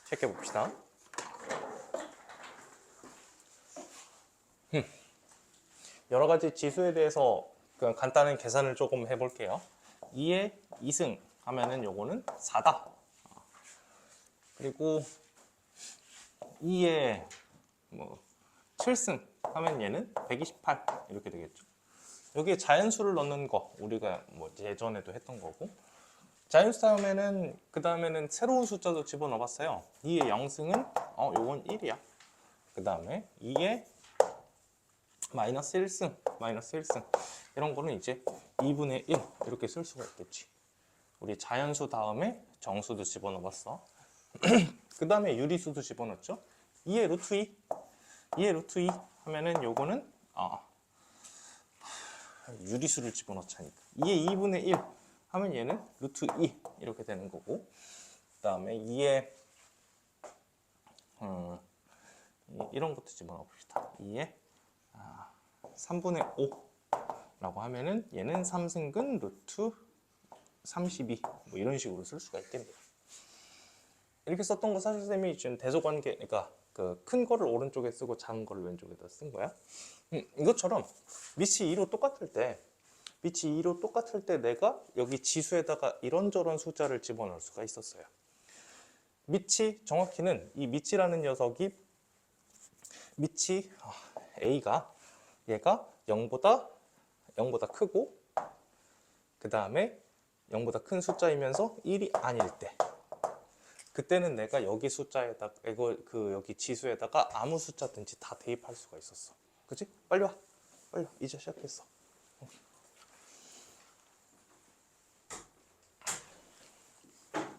체크해 봅시다. 여러 가지 지수에 대해서 그냥 간단한 계산을 조금 해볼게요. 2의 2승 하면은 요거는 4다. 그리고 2의 뭐 7승 하면 얘는 128 이렇게 되겠죠. 여기에 자연수를 넣는 거 우리가 뭐 예전에도 했던 거고, 자연수 다음에는 그 다음에는 새로운 숫자도 집어넣어봤어요. 2의 0승은 요건 1이야. 그 다음에 2의 마이너스 1승 이런 거는 이제 2분의 1 이렇게 쓸 수가 있겠지. 우리 자연수 다음에 정수도 집어넣어봤어. 그 다음에 유리수도 집어넣었죠. 2의 루트 2 루트 2 하면은 요거는 유리수를 집어넣자니까 2의 2분의 1 하면 얘는 루트 2 이렇게 되는 거고, 그 다음에 2의 이런 것도 집어넣어 봅시다. 2의 3분의 5 라고 하면은 얘는 3승근 루트 32 뭐 이런 식으로 쓸 수가 있겠네요. 이렇게 썼던 거 사실 쌤이 지금 대소관계, 그러니까 그 큰 거를 오른쪽에 쓰고 작은 거를 왼쪽에다 쓴 거야. 이것처럼 밑이 2로 똑같을 때 내가 여기 지수에다가 이런저런 숫자를 집어넣을 수가 있었어요. 밑이 정확히는 이 밑이라는 녀석이 밑이 A가 얘가 0보다 크고 그 다음에 0보다 큰 숫자이면서 1이 아닐 때, 그때는 내가 여기 숫자에다가 여기 지수에다가 아무 숫자든지 다 대입할 수가 있었어. 그치? 빨리 와. 이제 시작했어.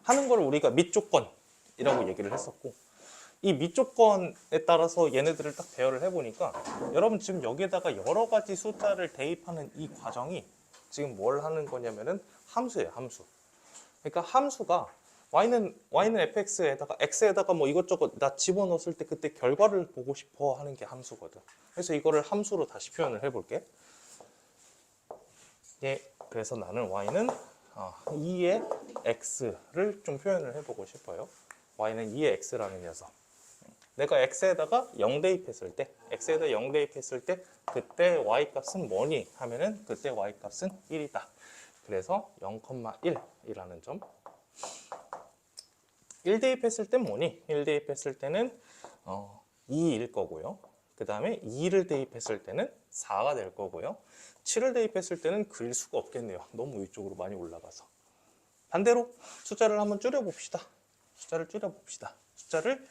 하는 걸 우리가 밑조건이라고 얘기를 했었고, 이 밑조건에 따라서 얘네들을 딱 배열을 해보니까 여러분 지금 여기에다가 여러 가지 숫자를 대입하는 이 과정이 지금 뭘 하는 거냐면은 함수예요, 함수. 그러니까 함수가 y는 fx에다가 x에다가 뭐 이것저것 나 집어넣었을 때 그때 결과를 보고 싶어 하는 게 함수거든. 그래서 이거를 함수로 다시 표현을 해볼게. 예, 그래서 나는 y는 2의 x를 좀 표현을 해보고 싶어요. y는 2의 x라는 녀석. 내가 x에다가 0 대입했을 때, 그때 y 값은 뭐니 하면은 그때 y 값은 1이다. 그래서 0,1이라는 점. 1 대입했을 땐 뭐니? 1 대입했을 때는 2일 거고요. 그 다음에 2를 대입했을 때는 4가 될 거고요. 7을 대입했을 때는 그릴 수가 없겠네요. 너무 위쪽으로 많이 올라가서. 반대로 숫자를 한번 줄여봅시다. 숫자를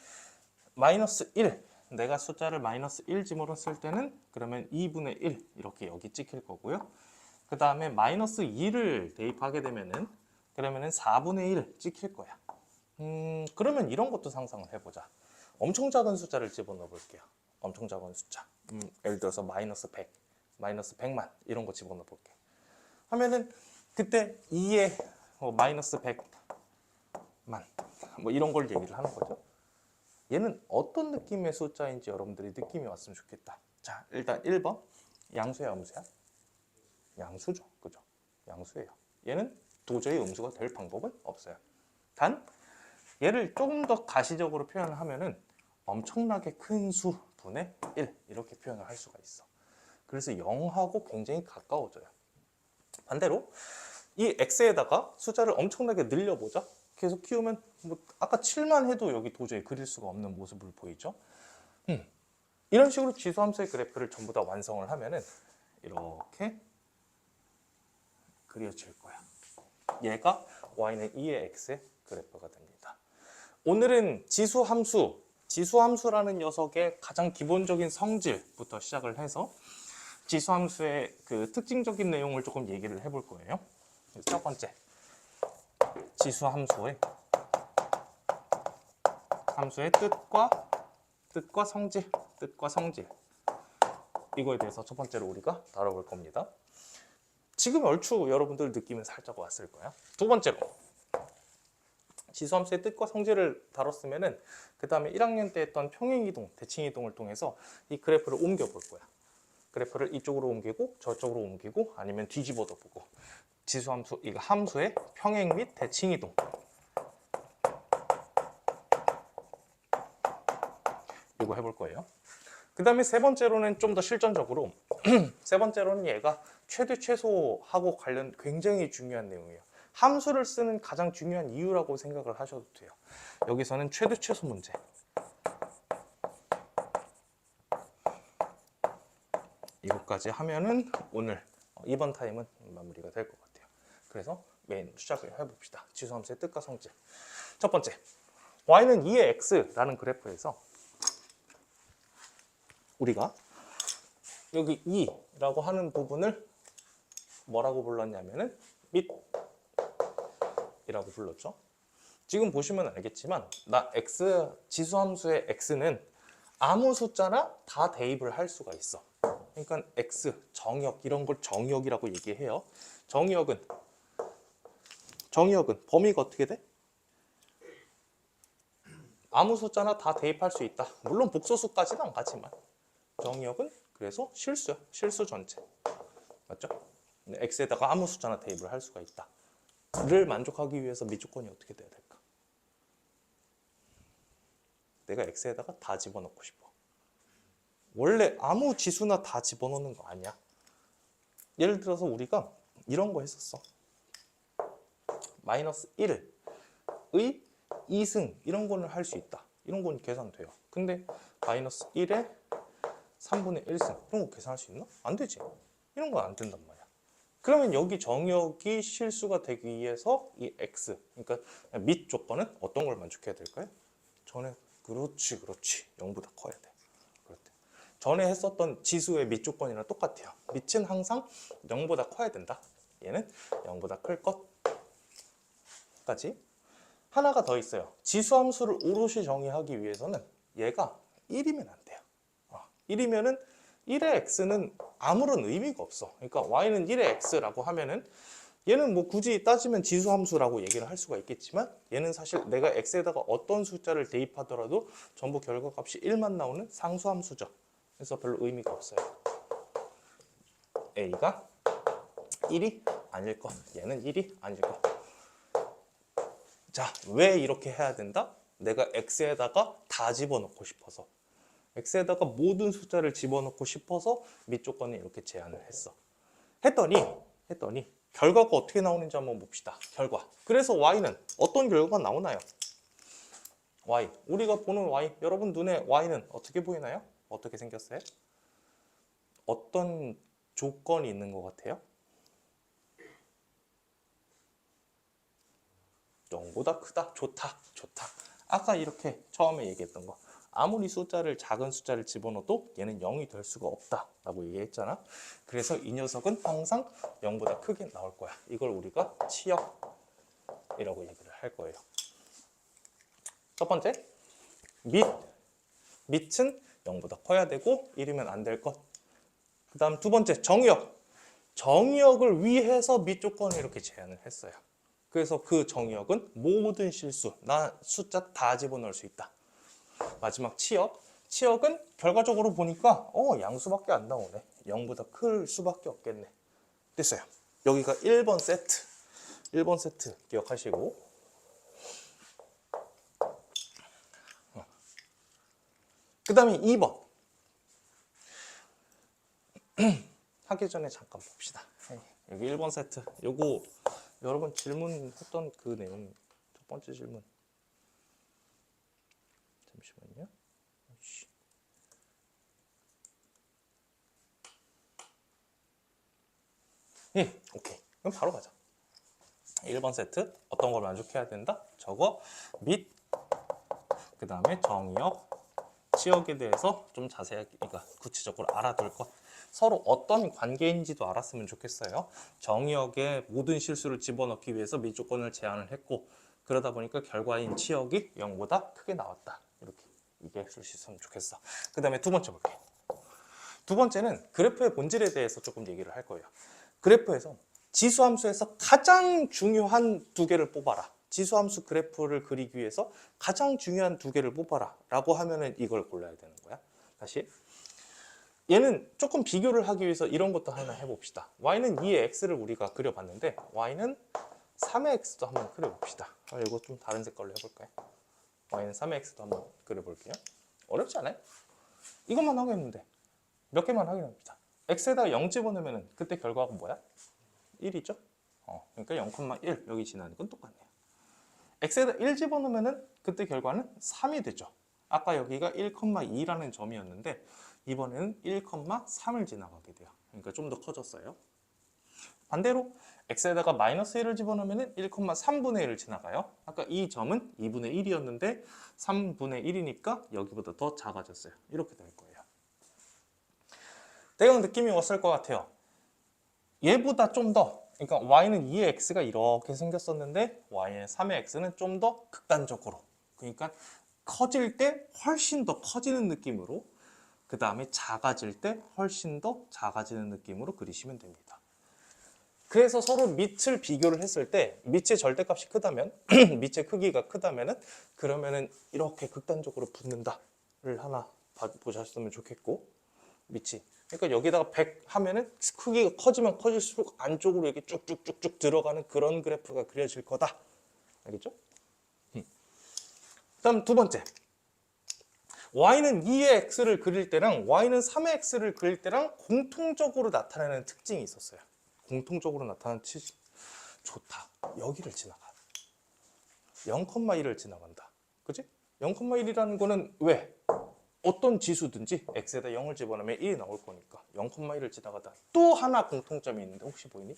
마이너스 1, 내가 숫자를 마이너스 1 집어넣었을 때는 그러면 2분의 1 이렇게 여기 찍힐 거고요. 그 다음에 마이너스 2를 대입하게 되면은 그러면은 4분의 1 찍힐 거야. 그러면 이런 것도 상상을 해보자. 엄청 작은 숫자를 집어넣어 볼게요. 엄청 작은 숫자. 예를 들어서 마이너스 100, 마이너스 100만 이런 거 집어넣어 볼게. 하면은 그때 2에 마이너스 100만 뭐 이런 걸 얘기를 하는 거죠. 얘는 어떤 느낌의 숫자인지 여러분들이 느낌이 왔으면 좋겠다. 자, 일단 1번. 양수야, 음수야? 양수죠. 그죠? 양수예요. 얘는 도저히 음수가 될 방법은 없어요. 단, 얘를 조금 더 가시적으로 표현을 하면은 엄청나게 큰 수 분의 1 이렇게 표현을 할 수가 있어. 그래서 0하고 굉장히 가까워져요. 반대로 이 x에다가 숫자를 엄청나게 늘려보자. 계속 키우면 뭐 아까 7만 해도 여기 도저히 그릴 수가 없는 모습을 보이죠. 이런 식으로 지수함수의 그래프를 전부 다 완성을 하면은 이렇게 그려질 거야. 얘가 y는 2의 x의 그래프가 됩니다. 오늘은 지수함수라는 녀석의 가장 기본적인 성질부터 시작을 해서 지수함수의 그 특징적인 내용을 조금 얘기를 해볼 거예요. 첫 번째, 지수함수의 뜻과 성질 이거에 대해서 첫 번째로 우리가 다뤄볼 겁니다. 지금 얼추 여러분들 느낌은 살짝 왔을 거야. 두 번째로 지수함수의 뜻과 성질을 다뤘으면은 그 다음에 1학년 때 했던 평행이동, 대칭이동을 통해서 이 그래프를 옮겨볼 거야. 그래프를 이쪽으로 옮기고 저쪽으로 옮기고 아니면 뒤집어도 보고, 지수함수, 이거 함수의 평행 및 대칭이동 이거 해볼 거예요. 그 다음에 세 번째로는 좀 더 실전적으로 세 번째로는 얘가 최대 최소하고 관련 굉장히 중요한 내용이에요. 함수를 쓰는 가장 중요한 이유라고 생각을 하셔도 돼요. 여기서는 최대 최소 문제. 이것까지 하면은 오늘 이번 타임은 마무리가 될 것 같아요. 그래서 메인 시작을 해봅시다. 지수함수의 뜻과 성질. 첫 번째, y는 2의 x라는 그래프에서 우리가 여기 2라고 하는 부분을 뭐라고 불렀냐면은 밑이라고 불렀죠. 지금 보시면 알겠지만 나 x 지수함수의 x는 아무 숫자나 다 대입을 할 수가 있어. 그러니까 x 정의역 이런 걸 정의역이라고 얘기해요. 정의역은 범위가 어떻게 돼? 아무 숫자나 다 대입할 수 있다. 물론 복소수까지는 안 가지만 정의역은 그래서 실수야. 실수 전체. 맞죠? x에다가 아무 숫자나 대입을 할 수가 있다. 를 만족하기 위해서 밑조건이 어떻게 돼야 될까? 내가 x에다가 다 집어넣고 싶어. 원래 아무 지수나 다 집어넣는 거 아니야. 예를 들어서 우리가 이런 거 했었어. 마이너스 1의 2승 이런 거는 할 수 있다. 이런 건 계산돼요. 근데 마이너스 1의 3분의 1승 이런 거 계산할 수 있나? 안 되지. 이런 건 안 된단 말이야. 그러면 여기 정의역이 실수가 되기 위해서 이 x, 그러니까 밑 조건은 어떤 걸 만족해야 될까요? 전에 그렇지 0보다 커야 돼. 그렇대. 전에 했었던 지수의 밑 조건이랑 똑같아요. 밑은 항상 0보다 커야 된다. 얘는 0보다 클 것까지. 하나가 더 있어요. 지수함수를 오롯이 정의하기 위해서는 얘가 1이면 안 돼요. 1이면은 1의 x는 아무런 의미가 없어. 그러니까 y는 1의 x라고 하면은 얘는 뭐 굳이 따지면 지수함수라고 얘기를 할 수가 있겠지만 얘는 사실 내가 x에다가 어떤 숫자를 대입하더라도 전부 결과값이 1만 나오는 상수함수죠. 그래서 별로 의미가 없어요. a가 1이 아닐 것, 얘는 1이 아닐 것. 자, 왜 이렇게 해야 된다? 내가 x에다가 다 집어넣고 싶어서. x에다가 모든 숫자를 집어넣고 싶어서 밑 조건을 이렇게 제안을 했어. 했더니 결과가 어떻게 나오는지 한번 봅시다. 결과. 그래서 y는 어떤 결과가 나오나요? y. 우리가 보는 y. 여러분 눈에 y는 어떻게 보이나요? 어떻게 생겼어요? 어떤 조건이 있는 것 같아요? 0보다 크다. 좋다. 아까 이렇게 처음에 얘기했던 거. 아무리 작은 숫자를 집어넣어도 얘는 0이 될 수가 없다라고 얘기했잖아. 그래서 이 녀석은 항상 0보다 크게 나올 거야. 이걸 우리가 치역이라고 얘기를 할 거예요. 첫 번째, 밑은 0보다 커야 되고 1이면 안 될 것. 그 다음 두 번째, 정의역을 위해서 밑 조건을 이렇게 제안을 했어요. 그래서 그 정의역은 모든 실수, 나 숫자 다 집어넣을 수 있다. 마지막 치역은 결과적으로 보니까 양수밖에 안 나오네. 0보다 클 수밖에 없겠네. 됐어요. 여기가 1번 세트 기억하시고 그 다음에 2번 하기 전에 잠깐 봅시다. 여기 1번 세트 요거 여러분 질문했던 그 내용 첫 번째 질문 잠시만요. 오케이. 그럼 바로 가자. 1번 세트 어떤 걸 만족해야 된다? 저거 밑, 그 다음에 정의역, 치역에 대해서 좀 자세하게, 그러니까 구체적으로 알아둘 것. 서로 어떤 관계인지도 알았으면 좋겠어요. 정의역에 모든 실수를 집어넣기 위해서 밑 조건을 제안을 했고 그러다 보니까 결과인 치역이 0보다 크게 나왔다. 이렇게 얘기했을 수 있으면 좋겠어. 그 다음에 두 번째 볼게요. 두 번째는 그래프의 본질에 대해서 조금 얘기를 할 거예요. 그래프에서 지수함수에서 가장 중요한 두 개를 뽑아라. 지수함수 그래프를 그리기 위해서 가장 중요한 두 개를 뽑아라 라고 하면은 이걸 골라야 되는 거야. 다시 얘는 조금 비교를 하기 위해서 이런 것도 하나 해봅시다. y는 2의 x를 우리가 그려봤는데 y는 3의 x도 한번 그려봅시다. 이거 좀 다른 색깔로 해볼까요? y는 3의 x도 한번 그려볼게요. 어렵지 않아요? 이것만 하겠는데 몇 개만 확인합니다. x에다가 0 집어넣으면 그때 결과가 뭐야? 1이죠? 그러니까 0,1 여기 지나는 건 똑같네요. x에다 1 집어넣으면 그때 결과는 3이 되죠. 아까 여기가 1,2라는 점이었는데 이번에는 1,3을 지나가게 돼요. 그러니까 좀 더 커졌어요. 반대로 x에다가 마이너스 1을 집어넣으면 1,3분의 1을 지나가요. 아까 이 점은 2분의 1이었는데 3분의 1이니까 여기보다 더 작아졌어요. 이렇게 될 거예요. 대강 느낌이 왔을 것 같아요. 얘보다 좀 더, 그러니까 y는 2의 x가 이렇게 생겼었는데 y의 3의 x는 좀 더 극단적으로, 그러니까 커질 때 훨씬 더 커지는 느낌으로, 그 다음에 작아질 때 훨씬 더 작아지는 느낌으로 그리시면 됩니다. 그래서 서로 밑을 비교를 했을 때 밑의 절대값이 크다면 밑의 크기가 크다면은 그러면은 이렇게 극단적으로 붙는다를 하나 보셨으면 좋겠고, 밑이, 그러니까 여기다가 100 하면은 크기가 커지면 커질수록 안쪽으로 이렇게 쭉쭉쭉쭉 들어가는 그런 그래프가 그려질 거다. 알겠죠? 그다음 두 번째, y는 2의 x를 그릴 때랑 y는 3의 x를 그릴 때랑 공통적으로 나타나는 특징이 있었어요. 공통적으로 나타나는 특징. 좋다. 여기를 지나가. 0,1을 지나간다. 그치? 0,1이라는 거는 왜? 어떤 지수든지 x에다 0을 집어넣으면 1이 나올 거니까 0,1을 지나가다. 또 하나 공통점이 있는데 혹시 보이니?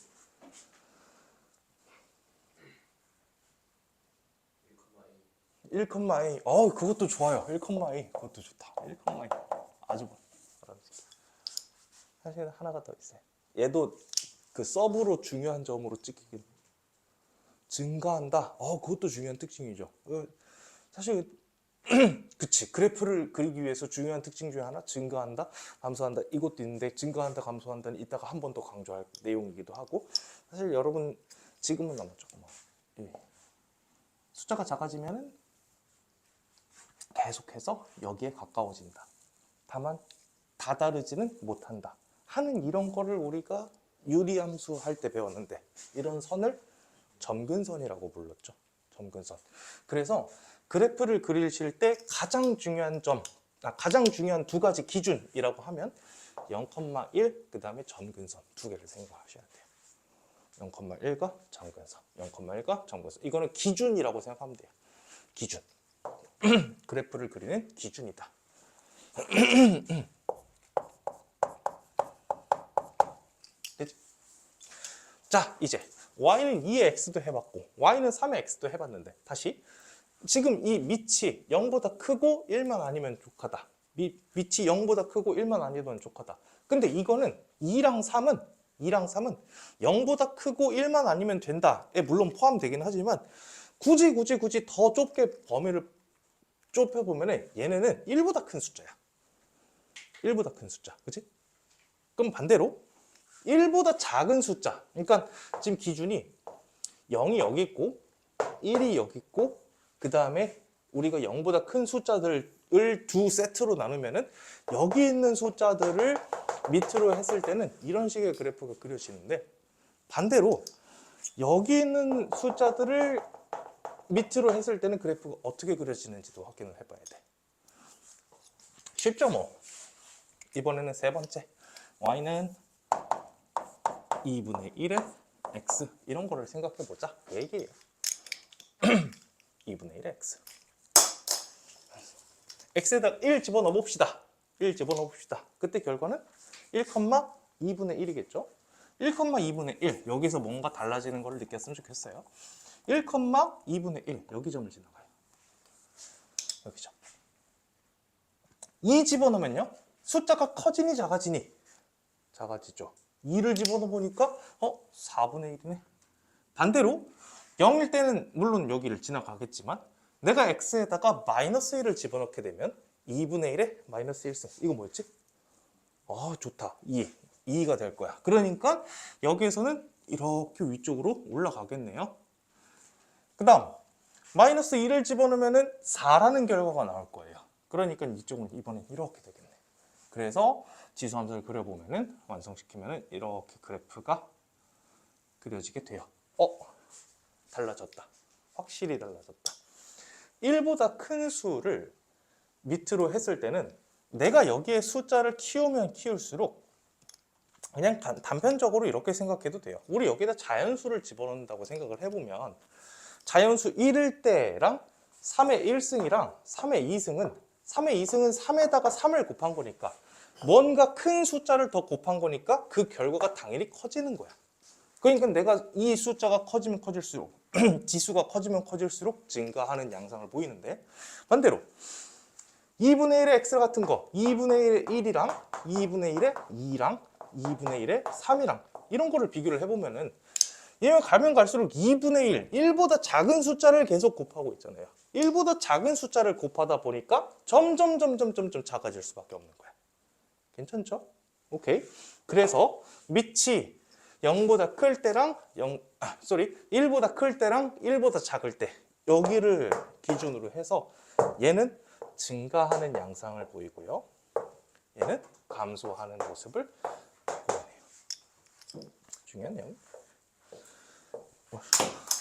1,a. 그것도 좋아요. 1,a. 그것도 좋다. 1,a. 아주 바람직해. 사실 하나가 더 있어요. 얘도 그 서브로 중요한 점으로 찍히긴. 증가한다. 그것도 중요한 특징이죠. 사실 그치. 그래프를 그리기 위해서 중요한 특징 중에 하나, 증가한다, 감소한다. 이것도 있는데 증가한다, 감소한다는 이따가 한 번 더 강조할 내용이기도 하고, 사실 여러분 지금은 아마 조금 숫자가 작아지면은 계속해서 여기에 가까워진다. 다만 다다르지는 못한다 하는 이런 거를 우리가 유리함수 할 때 배웠는데, 이런 선을 점근선이라고 불렀죠. 점근선. 그래서 그래프를 그리실 때 가장 중요한 가장 중요한 두 가지 기준이라고 하면 0,1, 그 다음에 점근선 두 개를 생각하셔야 돼요. 0,1과 점근선, 0,1과 점근선. 이거는 기준이라고 생각하면 돼요. 기준. 그래프를 그리는 기준이다. 되지? 자, 이제 y는 2의 x도 해봤고 y는 3의 x도 해봤는데, 다시 지금 이 밑이 0보다 크고 1만 아니면 족하다. 밑이 0보다 크고 1만 아니면 족하다. 근데 이거는 2랑 3은 0보다 크고 1만 아니면 된다에 물론 포함되긴 하지만, 굳이 더 좁게 범위를 좁혀보면 얘네는 1보다 큰 숫자야. 1보다 큰 숫자. 그치? 그럼 반대로 1보다 작은 숫자, 그러니까 지금 기준이 0이 여기 있고 1이 여기 있고, 그 다음에 우리가 0보다 큰 숫자들을 두 세트로 나누면은 여기 있는 숫자들을 밑으로 했을 때는 이런 식의 그래프가 그려지는데, 반대로 여기 있는 숫자들을 밑으로 했을 때는 그래프가 어떻게 그려지는지도 확인을 해봐야 돼. 쉽죠 뭐. 이번에는 세 번째, y는 2분의 1의 x, 이런 거를 생각해보자 그 얘기예요. 2분의 1의 x. x에다 1 집어넣어 봅시다. 1 집어넣어 봅시다. 그때 결과는 1,2분의 1이겠죠. 1,2분의 1, 여기서 뭔가 달라지는 걸 느꼈으면 좋겠어요. 1,2분의 1, 여기 점을 지나가요. 여기 점. 2 집어넣으면요, 숫자가 커지니 작아지니? 작아지죠. 2를 집어넣어 보니까 4분의 1이네. 반대로 0일 때는 물론 여기를 지나가겠지만, 내가 x에다가 마이너스 1을 집어넣게 되면 2분의 1에 마이너스 1승. 이거 뭐였지? 좋다. 2가 될 거야. 그러니까 여기에서는 이렇게 위쪽으로 올라가겠네요. 그 다음 마이너스 2를 집어넣으면 4라는 결과가 나올 거예요. 그러니까 이쪽은 이번엔 이렇게 되겠네. 그래서 지수함수를 그려보면은, 완성시키면은 이렇게 그래프가 그려지게 돼요. 달라졌다. 확실히 달라졌다. 1보다 큰 수를 밑으로 했을 때는 내가 여기에 숫자를 키우면 키울수록 그냥 단편적으로 이렇게 생각해도 돼요. 우리 여기다 자연수를 집어넣는다고 생각을 해보면 자연수 1일 때랑 3의 1승이랑 3의 2승은 3에다가 3을 곱한 거니까 뭔가 큰 숫자를 더 곱한 거니까 그 결과가 당연히 커지는 거야. 그러니까 내가 이 숫자가 커지면 커질수록 지수가 커지면 커질수록 증가하는 양상을 보이는데 반대로 2분의 1의 x 같은 거 2분의 1이랑 2분의 1의 2랑 2분의 1의 3이랑 이런 거를 비교를 해보면은 얘가 가면 갈수록 2분의 1, 1보다 작은 숫자를 계속 곱하고 있잖아요. 1보다 작은 숫자를 곱하다 보니까 점점 작아질 수밖에 없는 거야. 괜찮죠? 오케이. 그래서 밑이 0보다 클 때랑 1보다 클 때랑 1보다 작을 때 여기를 기준으로 해서 얘는 증가하는 양상을 보이고요. 얘는 감소하는 모습을 보이네요. 중요한 내용.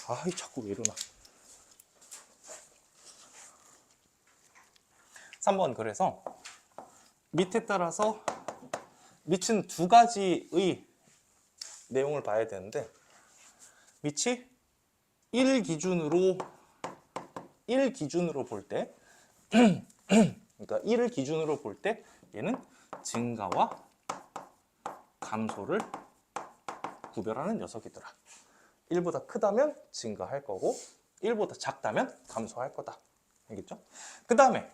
아이 자꾸 왜 이러나. 3번 그래서 밑에 따라서 밑은 두 가지의 내용을 봐야 되는데 밑이 1 기준으로 볼 때 그러니까 1을 기준으로 볼 때 얘는 증가와 감소를 구별하는 녀석이더라. 1보다 크다면 증가할 거고 1보다 작다면 감소할 거다. 알겠죠? 그 다음에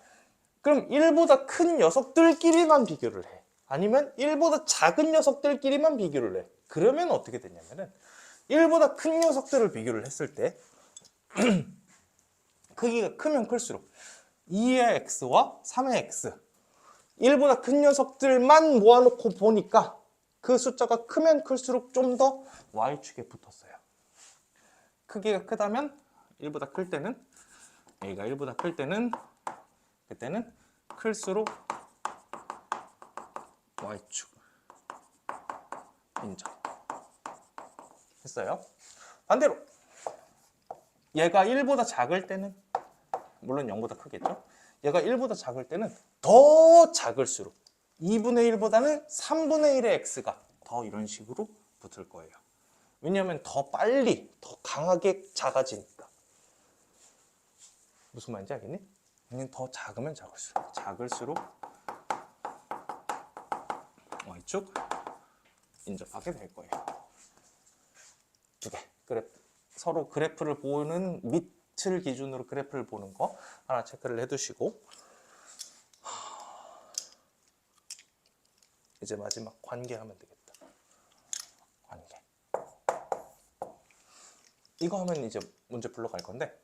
그럼 1보다 큰 녀석들끼리만 비교를 해. 아니면 1보다 작은 녀석들끼리만 비교를 해. 그러면 어떻게 되냐면은 1보다 큰 녀석들을 비교를 했을 때 크기가 크면 클수록 2의 x와 3의 x 1보다 큰 녀석들만 모아놓고 보니까 그 숫자가 크면 클수록 좀 더 y축에 붙었어요. 크기가 크다면 1보다 클 때는 a가 1보다 클 때는 그때는 클수록 y축 인정 했어요. 반대로 얘가 1보다 작을 때는 물론 0보다 크겠죠. 얘가 1보다 작을 때는 더 작을수록 2분의 1보다는 3분의 1의 x가 더 이런 식으로 붙을 거예요. 왜냐하면 더 빨리, 더 강하게 작아지니까. 무슨 말인지 알겠니? 더 작으면 작을수록 y축 인접하게 될 거예요. 두 개. 서로 그래프를 보는 밑을 기준으로 그래프를 보는 거 하나 체크를 해두시고 이제 마지막 관계하면 되겠다. 관계. 이거 하면 이제 문제 풀러 갈 건데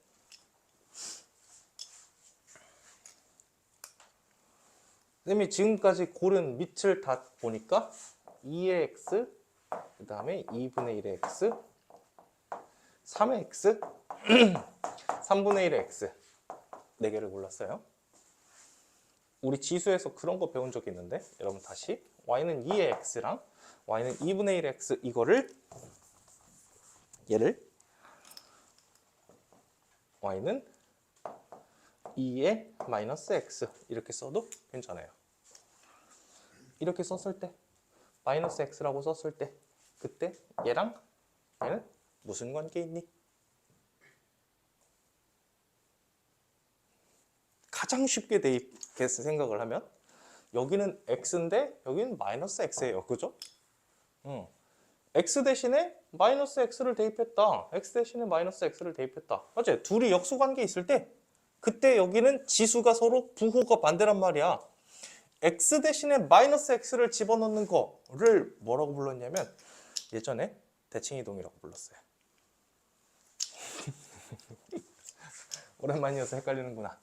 선생님이 지금까지 고른 밑을 다 보니까 2의 x 그 다음에 2분의 1의 x 3의 x 3분의 1의 x 4개를 골랐어요. 우리 지수에서 그런 거 배운 적이 있는데 여러분 다시 y는 2의 x랑 y는 2분의 1의 x 얘를 y는 2의 마이너스 x 이렇게 써도 괜찮아요. 이렇게 썼을 때 마이너스 x라고 썼을 때 그때 얘랑 얘는 무슨 관계 있니? 가장 쉽게 대입해서 생각을 하면 여기는 x인데 여기는 마이너스 x예요. 그죠? x 대신에 마이너스 x를 대입했다. x 대신에 마이너스 x를 대입했다. 맞지? 둘이 역수관계 있을 때 그때 여기는 지수가 서로 부호가 반대란 말이야. x 대신에 마이너스 x를 집어넣는 거를 뭐라고 불렀냐면 예전에 대칭이동이라고 불렀어요. 오랜만이어서 헷갈리는구나.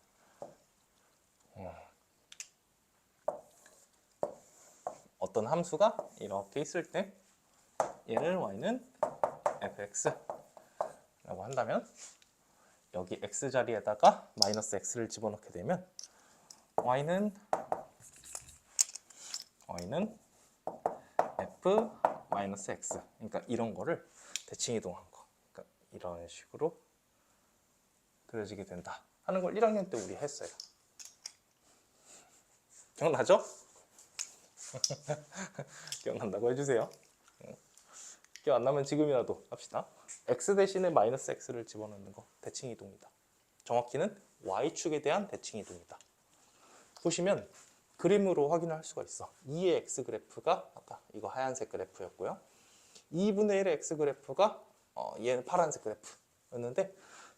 어떤 함수가 이렇게 있을 때 얘를 y는 fx라고 한다면 여기 x 자리에다가 마이너스 x를 집어넣게 되면 y는 f 마이너스 x 그러니까 이런 거를 대칭이동한 거 그러니까 이런 식으로 그려지게 된다 하는 걸 1학년 때 우리 했어요. 기억나죠? 기억난다고 해주세요. 기억 안 나면 지금이라도 합시다. x 대신에 마이너스 x를 집어넣는 거 대칭 이동이다. 정확히는 y축에 대한 대칭 이동이다. 보시면 그림으로 확인할 수가 있어. 2의 x 그래프가 아까 이거 하얀색 그래프였고요. 2분의 1의 x 그래프가 얘는 파란색 그래프였는데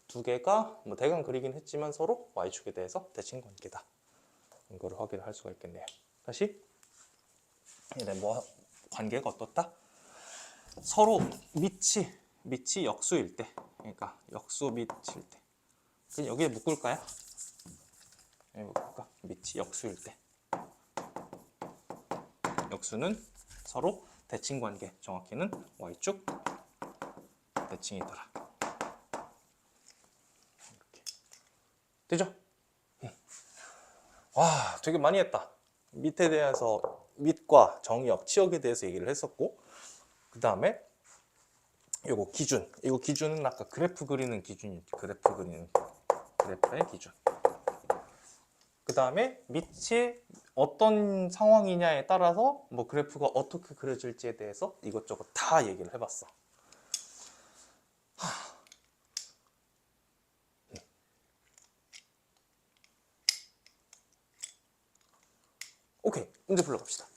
두 개가 뭐 대강 그리긴 했지만 서로 y축에 대해서 대칭 관계다. 이거를 확인을 할 수가 있겠네요. 다시 얘네 뭐 관계가 어떻다? 서로 밑이 역수일 때, 그러니까 역수 밑일 때. 그럼 여기에 묶을까요? 여기 묶을까? 밑이 역수일 때. 역수는 서로 대칭 관계, 정확히는 y축 대칭이더라. 이렇게. 되죠? 와, 되게 많이 했다. 밑에 대해서 밑과 정의역, 치역에 대해서 얘기를 했었고, 그 다음에 요거 기준. 이거 기준은 아까 그래프 그리는 기준이었지. 그래프의 기준. 그 다음에 밑이 어떤 상황이냐에 따라서 뭐 그래프가 어떻게 그려질지에 대해서 이것저것 다 얘기를 해봤어. 오케이, 문제 불러봅시다.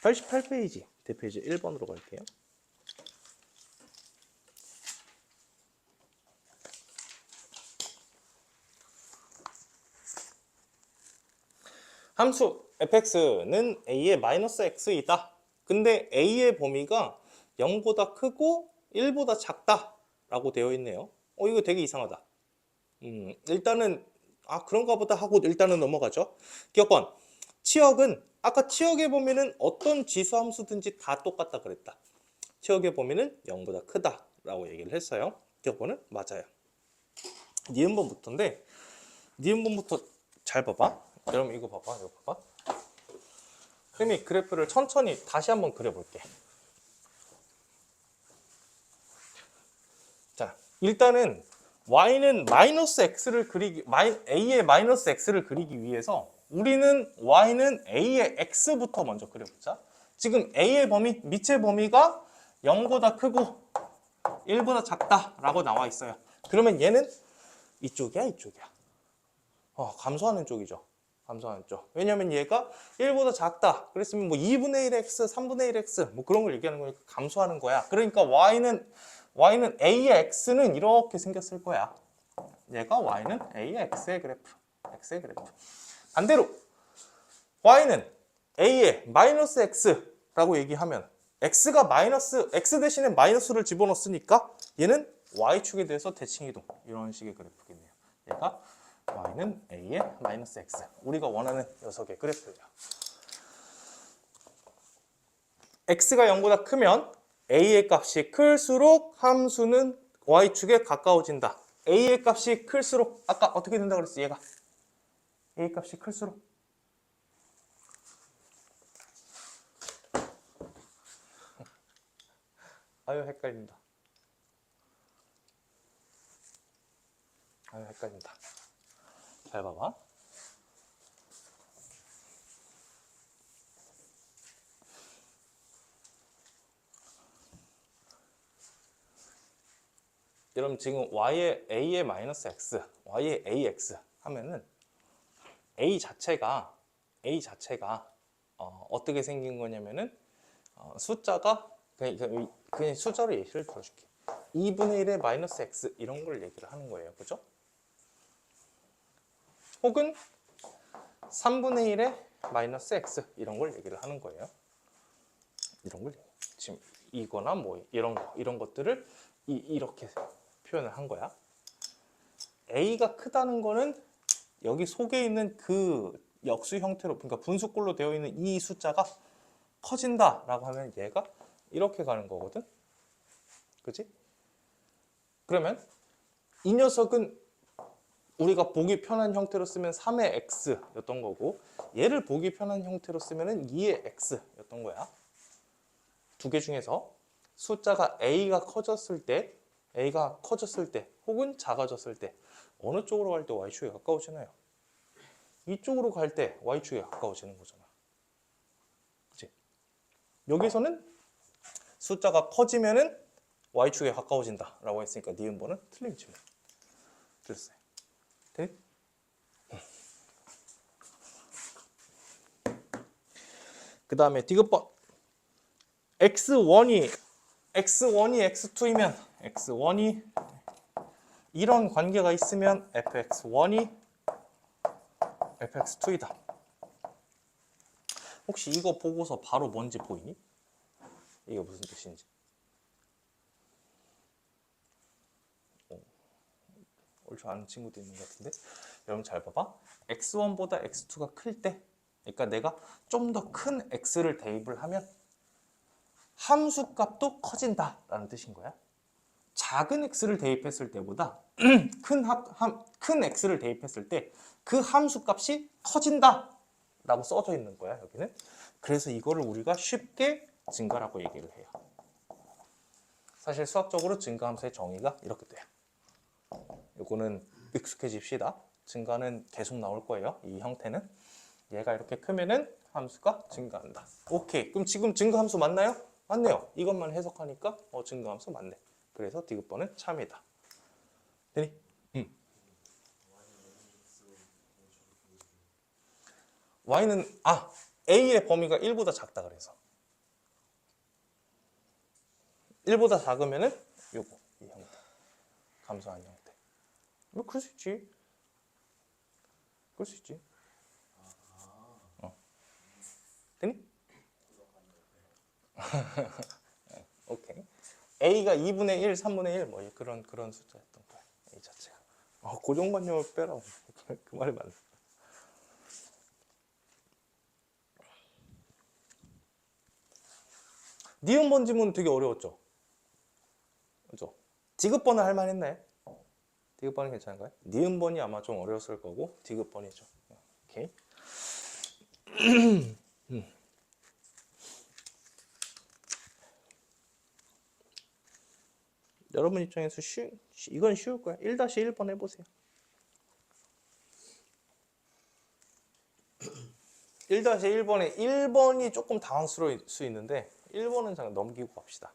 (88페이지) 대페이지 1번으로 갈게요. 함수 fx는 a의 마이너스 x이다. 근데 a의 범위가 0보다 크고 1보다 작다 라고 되어 있네요. 이거 되게 이상하다. 일단은 그런가 보다 하고 일단은 넘어가죠. 기억번. 치역은 아까 치역의 범위는 어떤 지수 함수든지 다 똑같다 그랬다. 치역의 범위는 0보다 크다 라고 얘기를 했어요. 기억번은 맞아요. 니은번부터인데 니은번부터 잘 봐봐. 여러분 이거 봐봐. 이거 봐봐. 선생님이 그래프를 천천히 다시 한번 그려볼게. 자, 일단은 y는 마이너스 x를 a의 마이너스 x를 그리기 위해서 우리는 y는 a의 x부터 먼저 그려보자. 지금 a의 범위, 밑의 범위가 0보다 크고 1보다 작다라고 나와 있어요. 그러면 얘는 이쪽이야, 이쪽이야. 감소하는 쪽이죠. 감소하는 쪽. 왜냐면 얘가 1보다 작다. 그랬으면 뭐 2분의 1x, 3분의 1x 뭐 그런 걸 얘기하는 거니까 감소하는 거야. 그러니까 y는 a의 x는 이렇게 생겼을 거야. 얘가 y는 a의 x의 그래프. x의 그래프. 반대로 y는 a의 마이너스 x라고 얘기하면 x가 마이너스 x 대신에 마이너스를 집어넣었으니까 얘는 y축에 대해서 대칭이동. 이런 식의 그래프겠네요. 얘가 y는 a의 마이너스 x. 우리가 원하는 녀석의 그래프예요. x가 0보다 크면 a의 값이 클수록 함수는 y축에 가까워진다. a의 값이 클수록 아까 어떻게 된다 그랬어? 얘가 a 값이 클수록 아유 헷갈린다. 아유 헷갈린다. 잘 봐봐. 여러분 지금 y의 a의 마이너스 x, y의 ax 하면은 a 자체가 어떻게 생긴 거냐면은 숫자가 그냥 숫자로 예시를 들어줄게. 2분의 1의 마이너스 x 이런 걸 얘기를 하는 거예요. 그죠? 혹은 3분의 1의 마이너스 x 이런 걸 얘기를 하는 거예요. 이런 걸 지금 이거나 뭐 이런 것들을 이렇게 표현을 한 거야. a가 크다는 거는 여기 속에 있는 그 역수 형태로, 그러니까 분수꼴로 되어 있는 이 숫자가 커진다라고 하면 얘가 이렇게 가는 거거든. 그치? 그러면 이 녀석은 우리가 보기 편한 형태로 쓰면 3의 x였던 거고 얘를 보기 편한 형태로 쓰면 2의 x였던 거야. 두 개 중에서 숫자가 a가 커졌을 때 혹은 작아졌을 때 어느 쪽으로 갈 때 y축에 가까워지나요? 이쪽으로 갈 때 y축에 가까워지는 거잖아. 그치? 여기서는 숫자가 커지면은 y축에 가까워진다 라고 했으니까 니은번은 틀린 질문. 됐어요. 네? 그 다음에 디귿번 x1이 x2이면 x1이 이런 관계가 있으면 fx1이 fx2이다. 혹시 이거 보고서 바로 뭔지 보이니? 이게 무슨 뜻인지. 옳지 않은 친구도 있는 것 같은데 여러분 잘 봐봐. x1보다 x2가 클 때 그러니까 내가 좀 더 큰 x를 대입을 하면 함수 값도 커진다 라는 뜻인 거야. 작은 x를 대입했을 때보다 큰 x를 대입했을 때 그 함수 값이 커진다 라고 써져 있는 거야 여기는. 그래서 이거를 우리가 쉽게 증가라고 얘기를 해요. 사실 수학적으로 증가함수의 정의가 이렇게 돼요. 요거는 익숙해집시다. 증가는 계속 나올 거예요. 이 형태는 얘가 이렇게 크면은 함수가 증가한다. 오케이. 그럼 지금 증가함수 맞나요? 맞네요. 이것만 해석하니까 증가함수 맞네. 그래서 디귿번은 참이다. 되니? y는 a의 범위가 1보다 작다 그래서 1보다 작으면은 요거 이 형태 감소한 형태. 뭐 그럴 수 있지. 그럴 수 있지. 되니? 오케이. a가 2분의 1, 3분의 1 뭐 그런 숫자였던 거야. a 자체가. 고정관념을 빼라고. 그 말이 맞네. 니은번 지문 되게 어려웠죠? 그죠? 디귿번은 할 만했나요? 디귿번은 괜찮은가요? 니은번이 아마 좀 어려웠을 거고 디귿번이죠. 오케이. 여러분 입장에서 이건 쉬울 거야. 1-1번 해보세요. 1-1번에 1번이 조금 당황스러울 수 있는데 1번은 잠깐 넘기고 갑시다.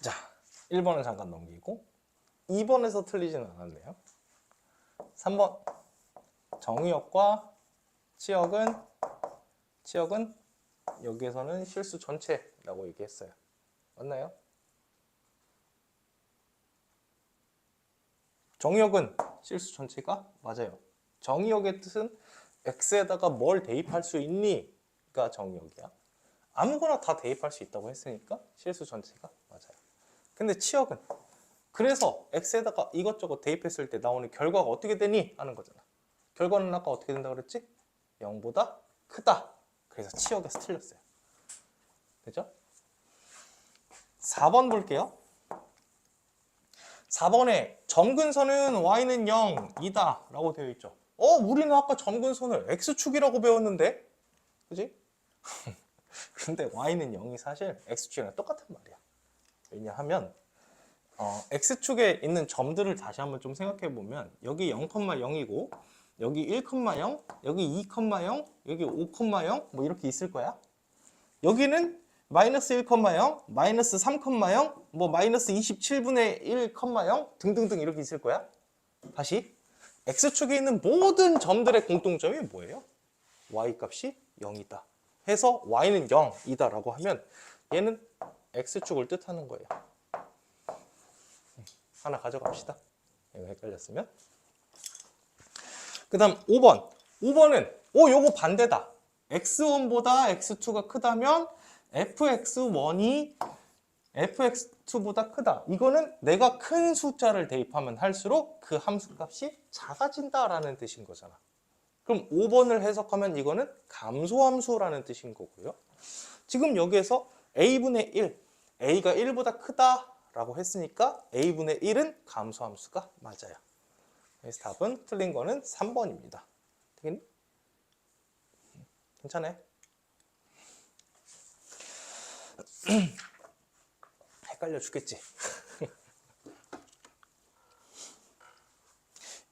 자, 1번은 잠깐 넘기고 2번에서 틀리지는 않았네요. 3번 정의역과 치역은 여기에서는 실수 전체라고 얘기했어요. 맞나요? 정의역은 실수 전체가 맞아요. 정의역의 뜻은 x에다가 뭘 대입할 수 있니가 정의역이야. 아무거나 다 대입할 수 있다고 했으니까 실수 전체가 맞아요. 근데 치역은 그래서 x에다가 이것저것 대입했을 때 나오는 결과가 어떻게 되니? 하는 거잖아. 결과는 아까 어떻게 된다 그랬지? 0보다 크다. 그래서 치역에서 틀렸어요. 되죠? 4번 볼게요. 4번에 점근선은 y는 0이다 라고 되어 있죠. 우리는 아까 점근선을 x축이라고 배웠는데, 그지? 근데 y는 0이 사실 x축이랑 똑같은 말이야. 왜냐하면 x축에 있는 점들을 다시 한번 좀 생각해 보면 여기 0,0이고 여기 1,0, 여기 2,0, 여기 5,0 뭐 이렇게 있을 거야. 여기는 마이너스 1,0, 마이너스 3,0, 뭐 마이너스 27분의 1,0 등등등 이렇게 있을 거야. 다시 x축에 있는 모든 점들의 공통점이 뭐예요? y 값이 0이다 해서 y는 0이다 라고 하면 얘는 x축을 뜻하는 거예요. 하나 가져갑시다. 이거 헷갈렸으면. 그 다음 5번. 5번은 요거 반대다. x1보다 x2가 크다면 fx1이 fx2보다 크다. 이거는 내가 큰 숫자를 대입하면 할수록 그 함수값이 작아진다라는 뜻인 거잖아. 그럼 5번을 해석하면 이거는 감소함수라는 뜻인 거고요. 지금 여기에서 a분의 1, a가 1보다 크다 라고 했으니까 a분의 1은 감소함수가 맞아요. 그래서 답은 틀린 거는 3번입니다. 되겠니? 괜찮아요? 헷갈려 죽겠지?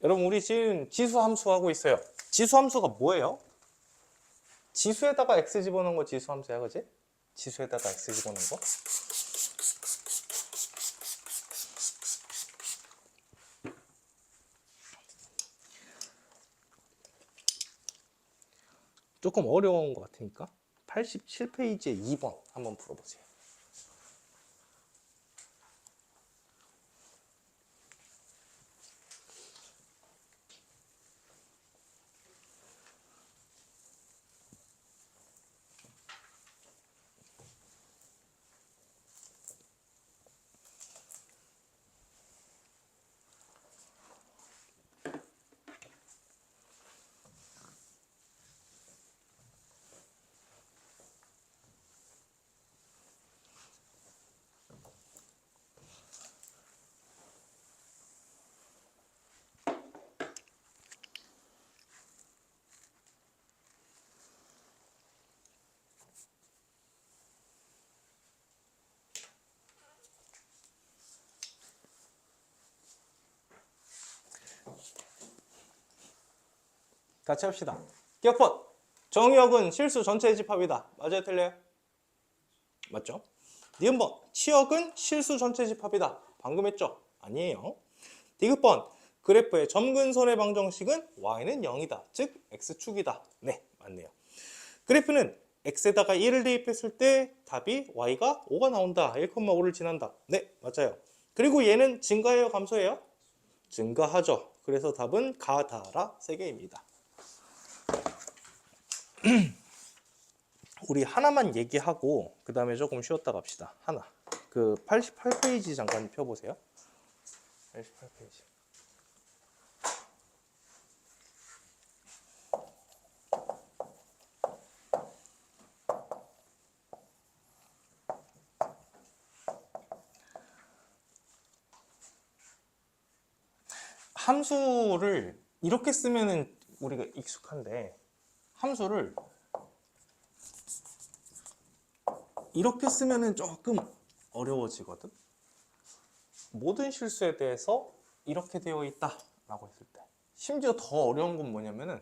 여러분 우리 지금 지수함수 하고 있어요. 지수함수가 뭐예요? 지수에다가 x 집어넣은 거 지수함수야, 그지? 지수에다가 x 집어넣은 거. 조금 어려운 것 같으니까 87페이지에 2번 한번 풀어보세요. 같이 합시다. 기억법. 정의역은 실수 전체의 집합이다. 맞아요, 틀려요? 맞죠? 니은번. 치역은 실수 전체 집합이다. 방금 했죠? 아니에요. 디귿번. 그래프의 점근선의 방정식은 y는 0이다. 즉 x축이다. 네, 맞네요. 그래프는 x에다가 1을 대입했을 때 답이 y가 5가 나온다. 1,5를 지난다. 네, 맞아요. 그리고 얘는 증가해요, 감소해요? 증가하죠. 그래서 답은 가다라 3개입니다. 우리 하나만 얘기하고 그 다음에 조금 쉬었다 갑시다. 하나. 그 88페이지 잠깐 펴보세요. 88페이지. 함수를 이렇게 쓰면은 우리가 익숙한데 함수를 이렇게 쓰면은 조금 어려워지거든. 모든 실수에 대해서 이렇게 되어 있다 라고 했을 때 심지어 더 어려운 건 뭐냐면은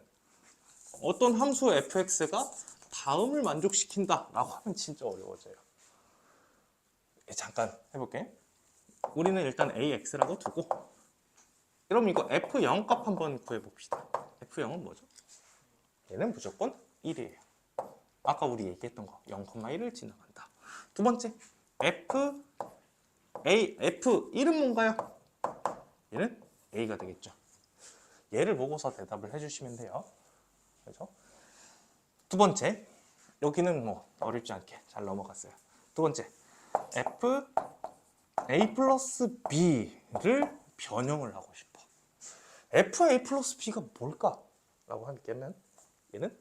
어떤 함수 fx가 다음을 만족시킨다 라고 하면 진짜 어려워져요. 잠깐 해볼게. 우리는 일단 ax라고 두고 그럼 이거 f0 값 한번 구해봅시다. f0은 뭐죠? 얘는 무조건 1이에요. 아까 우리 얘기했던 거 0,1을 지나간다. 두 번째 f1은 뭔가요? 얘는 a가 되겠죠. 얘를 보고서 대답을 해주시면 돼요. 그렇죠? 두 번째 여기는 뭐 어렵지 않게 잘 넘어갔어요. 두 번째 a 플러스 b를 변형을 하고 싶어. fa 플러스 b가 뭘까? 라고 하면 얘는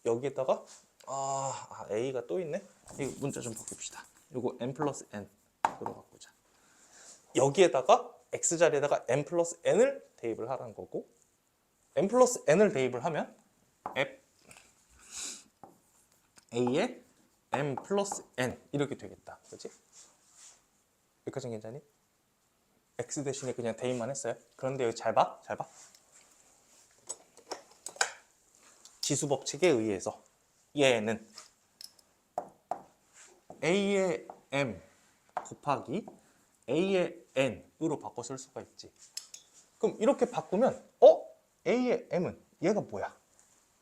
여기에다가 a가 또 있네. 이거 문자 좀 바꿉시다. 이거 n 플러스 n으로 바꾸자. 여기에다가 x자리에다가 n 플러스 n을 대입을 하라는 거고, n 플러스 n을 대입을 하면 a에 m 플러스 n 이렇게 되겠다. 그렇지? 여기까지는 괜찮니? x 대신에 그냥 대입만 했어요. 그런데 여기 잘 봐. 지수 법칙에 의해서 얘는 a의 m 곱하기 a의 n으로 바꿔 쓸 수가 있지. 그럼 이렇게 바꾸면 a의 m은 얘가 뭐야?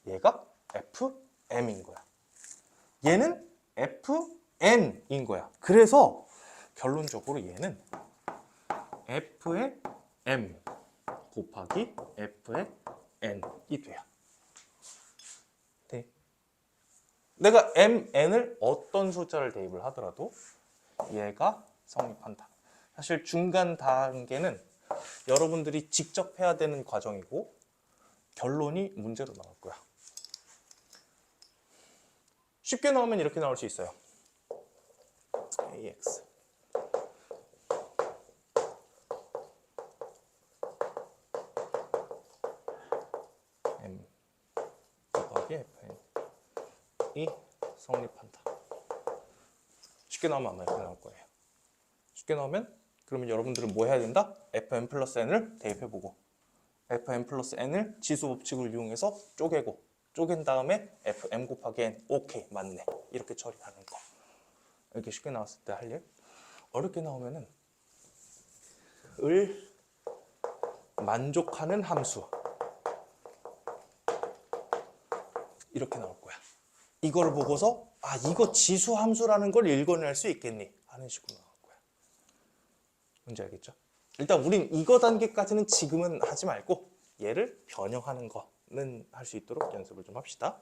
얘가 fm인 거야. 얘는 fn인 거야. 그래서 결론적으로 얘는 f의 m 곱하기 f의 n이 돼요. 네. 내가 mn을 어떤 숫자를 대입을 하더라도 얘가 성립한다. 사실 중간 단계는 여러분들이 직접 해야 되는 과정이고 결론이 문제로 나올 거야. 쉽게 나오면 이렇게 나올 수 있어요. ax m 곱하기 fn이 성립한다. 쉽게 나오면 아마 이렇게 나올 거예요. 쉽게 나오면 그러면 여러분들은 뭐 해야 된다? fn 플러스 n을 대입해보고 fn 플러스 n을 지수 법칙을 이용해서 쪼갠 다음에 fm 곱하기 n 오케이 맞네 이렇게 처리하는 거. 이렇게 쉽게 나왔을 때 할 일. 어렵게 나오면은 을 만족하는 함수 이렇게 나올 거야. 이걸 보고서 이거 지수 함수라는 걸 읽어낼 수 있겠니? 하는 식으로 나올 거야. 뭔지 알겠죠? 일단 우린 이거 단계까지는 지금은 하지 말고 얘를 변형하는 거는 할 수 있도록 연습을 좀 합시다.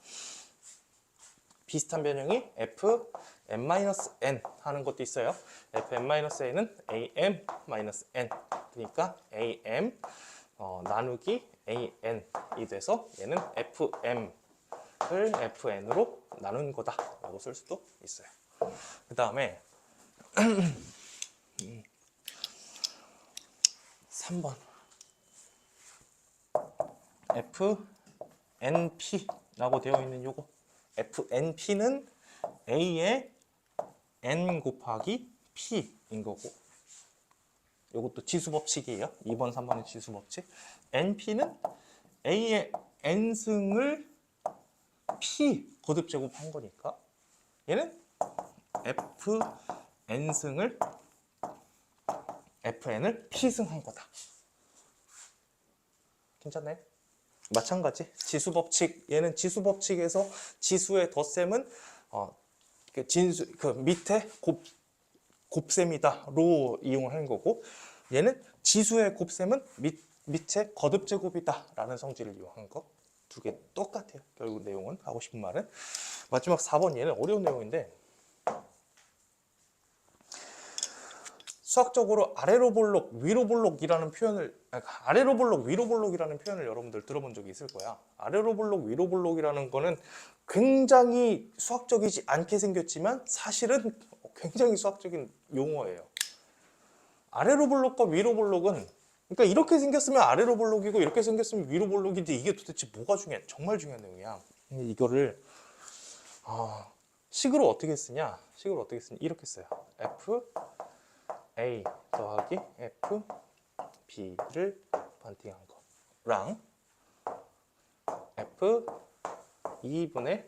비슷한 변형이 fm-n 하는 것도 있어요. fm-n은 am-n 그러니까 am 나누기 an이 돼서 얘는 fm을 fn으로 나눈 거다 라고 쓸 수도 있어요. 그 다음에 3번 fnp라고 되어 있는 요거 fnp는 a의 n 곱하기 p인 거고 요것도 지수 법칙이에요. 2번, 3번의 지수 법칙. np는 a의 n승을 p 거듭 제곱한 거니까 얘는 fn승을 fn을 p승한 거다. 괜찮나요? 마찬가지 지수 법칙. 얘는 지수 법칙에서 지수의 덧셈은 그 밑에 곱셈이다로 이용을 하는 거고 얘는 지수의 곱셈은 밑에 거듭 제곱이다 라는 성질을 이용한 거. 두 개 똑같아요. 결국 내용은 하고 싶은 말은. 마지막 4번 얘는 어려운 내용인데 수학적으로 아래로 볼록 위로 볼록이라는 표현을 아래로 볼록 위로 볼록이라는 표현을 여러분들 들어본 적이 있을 거야. 아래로 볼록 위로 볼록이라는 거는 굉장히 수학적이지 않게 생겼지만 사실은 굉장히 수학적인 용어예요. 아래로 볼록과 위로 볼록은 그러니까 이렇게 생겼으면 아래로 볼록이고 이렇게 생겼으면 위로 볼록인데 이게 도대체 뭐가 중요해? 정말 중요한 내용이야. 이거를 식으로 어떻게 쓰냐? 이렇게 써요. f a 더하기 f b를 반띵한 거랑 f 2분의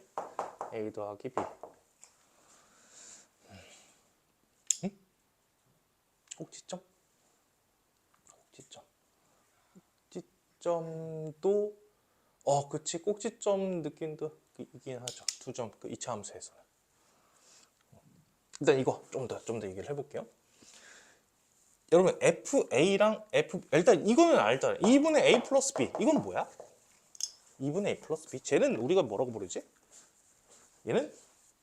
a 더하기 b. 꼭지점도 그치 꼭지점 느낌도 있긴 하죠. 두 점 그 2차 함수에서는. 일단 이거 좀 더 얘기를 해볼게요. 여러분 FA랑 일단 이거는 알잖아요. 2분의 A 플러스 B 이건 뭐야? 2분의 A 플러스 B 쟤는 우리가 뭐라고 부르지? 얘는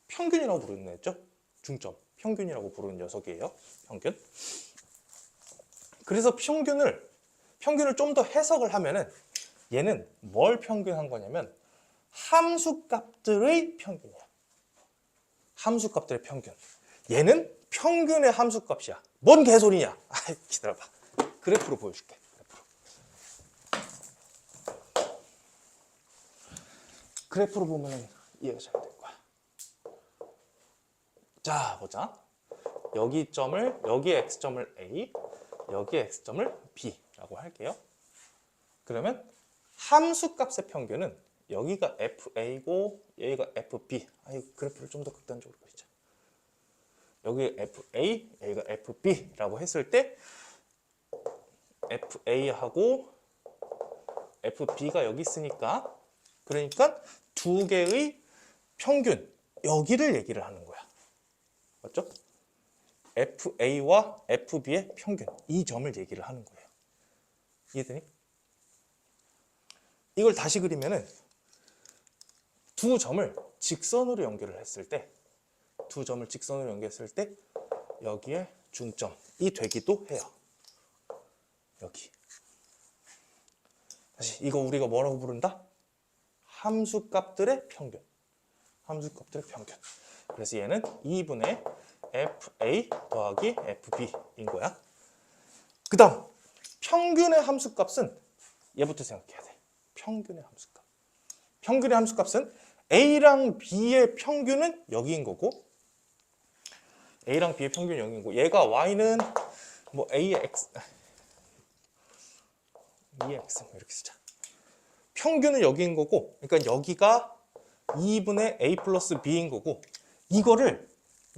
평균이라고 부르는 애죠. 중점 평균이라고 부르는 녀석이에요. 평균. 그래서 평균을 좀 더 해석을 하면은 얘는 뭘 평균한 거냐면 함수값들의 평균이야. 함수값들의 평균. 얘는 평균의 함수값이야. 뭔 개소리냐? 기다려봐. 그래프로 보여줄게. 그래프로 보면 이해가 잘 될 거야. 자, 보자. 여기 x점을 A, 여기 x점을 B라고 할게요. 그러면 함수값의 평균은 여기가 FA고 여기가 FB. 이 그래프를 좀 더 극단적으로 그리자. 여기 FA, 여기가 FB라고 했을 때 FA하고 FB가 여기 있으니까 그러니까 두 개의 평균 여기를 얘기를 하는 거야. 맞죠? FA와 FB의 평균 이 점을 얘기를 하는 거예요. 이해되니? 이걸 다시 그리면은 두 점을 직선으로 연결을 했을 때 여기에 중점이 되기도 해요. 여기. 다시 이거 우리가 뭐라고 부른다? 함수값들의 평균. 함수값들의 평균. 그래서 얘는 2분의 FA 더하기 FB인 거야. 그 다음 평균의 함수값은 얘부터 생각해야 돼. 평균의 함수값. 평균의 함수값은 A랑 B의 평균은 여기인 거고 A랑 B의 평균이 여기인 거고 얘가 Y는 뭐 AX 2X 이렇게 쓰자. 평균은 여기인 거고 그러니까 여기가 2분의 A 플러스 B인 거고 이거를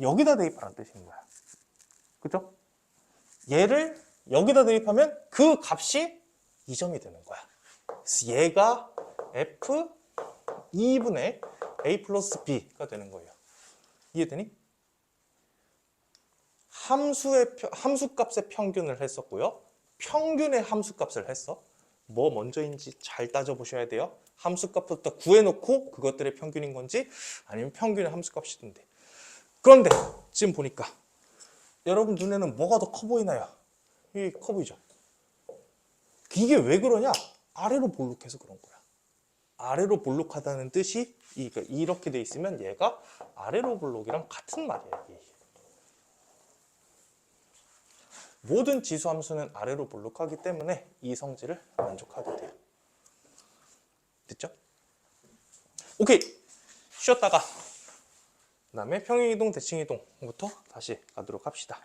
여기다 대입하라는 뜻인 거야. 그죠? 얘를 여기다 대입하면 그 값이 2점이 되는 거야. 그래서 얘가 F 2분의 A 플러스 B가 되는 거예요. 이해되니? 함수값의 평균을 했었고요. 평균의 함수값을 했어. 뭐 먼저인지 잘 따져보셔야 돼요. 함수값부터 구해놓고 그것들의 평균인 건지 아니면 평균의 함수값이던데. 그런데 지금 보니까 여러분 눈에는 뭐가 더 커 보이나요? 이 커 보이죠? 이게 왜 그러냐? 아래로 볼록해서 그런 거야. 아래로 볼록하다는 뜻이 이렇게 돼 있으면 얘가 아래로 볼록이랑 같은 말이야. 이게. 모든 지수함수는 아래로 볼록하기 때문에 이 성질을 만족하게 돼요. 됐죠? 오케이. 쉬었다가 그다음에 평행이동, 대칭이동부터 다시 가도록 합시다.